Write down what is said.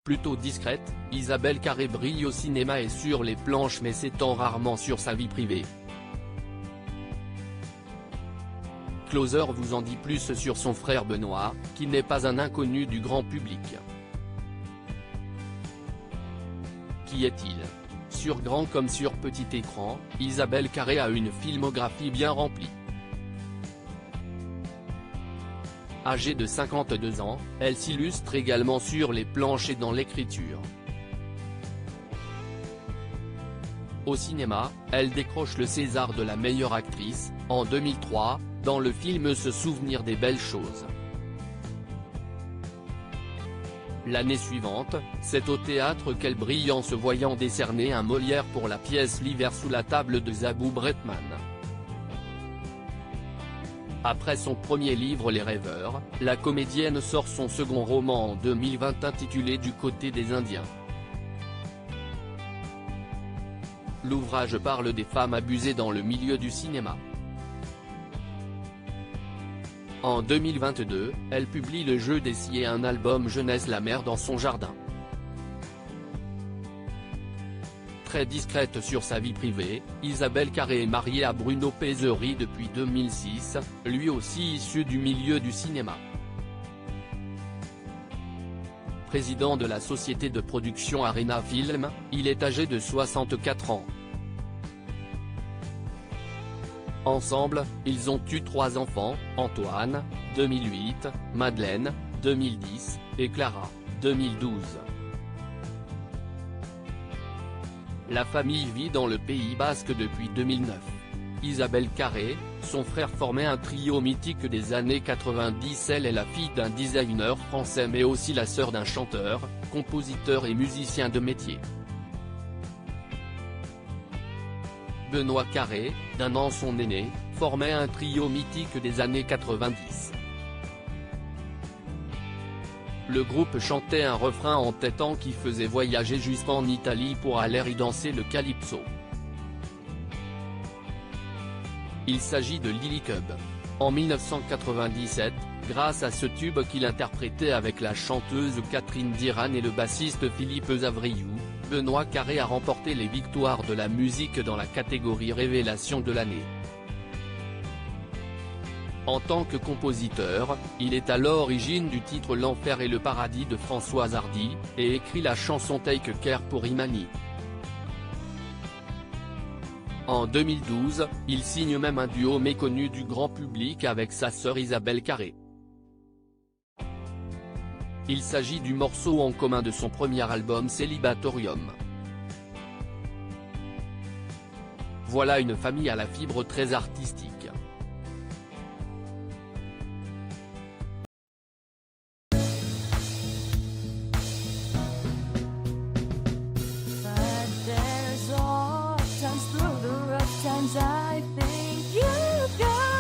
Plutôt discrète, Isabelle Carré brille au cinéma et sur les planches mais s'étend rarement sur sa vie privée. Closer vous en dit plus sur son frère Benoît, qui n'est pas un inconnu du grand public. Qui est-il ? Sur grand comme sur petit écran, Isabelle Carré a une filmographie bien remplie. Âgée de 52 ans, elle s'illustre également sur les planches et dans l'écriture. Au cinéma, elle décroche le César de la meilleure actrice, en 2003, dans le film Se souvenir des belles choses. L'année suivante, c'est au théâtre qu'elle brille en se voyant décerner un Molière pour la pièce L'hiver sous la table de Zabou Bretman. Après son premier livre Les Rêveurs, la comédienne sort son second roman en 2020 intitulé Du côté des Indiens. L'ouvrage parle des femmes abusées dans le milieu du cinéma. En 2022, elle publie Le jeu des scies et un album jeunesse La mer dans son jardin. Très discrète sur sa vie privée, Isabelle Carré est mariée à Bruno Pezzeri depuis 2006, lui aussi issu du milieu du cinéma. Président de la société de production Arena Film, il est âgé de 64 ans. Ensemble, ils ont eu 3 enfants, Antoine, 2008, Madeleine, 2010, et Clara, 2012. La famille vit dans le Pays basque depuis 2009. Isabelle Carré, son frère formait un trio mythique des années 90. Elle est la fille d'un designer français mais aussi la sœur d'un chanteur, compositeur et musicien de métier. Benoît Carré, d'1 an son aîné, formait un trio mythique des années 90. Le groupe chantait un refrain entêtant qui faisait voyager jusqu'en Italie pour aller y danser le calypso. Il s'agit de Lily Cub. En 1997, grâce à ce tube qu'il interprétait avec la chanteuse Catherine Diran et le bassiste Philippe Zavriou, Benoît Carré a remporté les victoires de la musique dans la catégorie Révélation de l'année. En tant que compositeur, il est à l'origine du titre L'Enfer et le Paradis de Françoise Hardy, et écrit la chanson Take Care pour Imani. En 2012, il signe même un duo méconnu du grand public avec sa sœur Isabelle Carré. Il s'agit du morceau en commun de son premier album Célibatorium. Voilà une famille à la fibre très artistique. Times through the rough times I think you got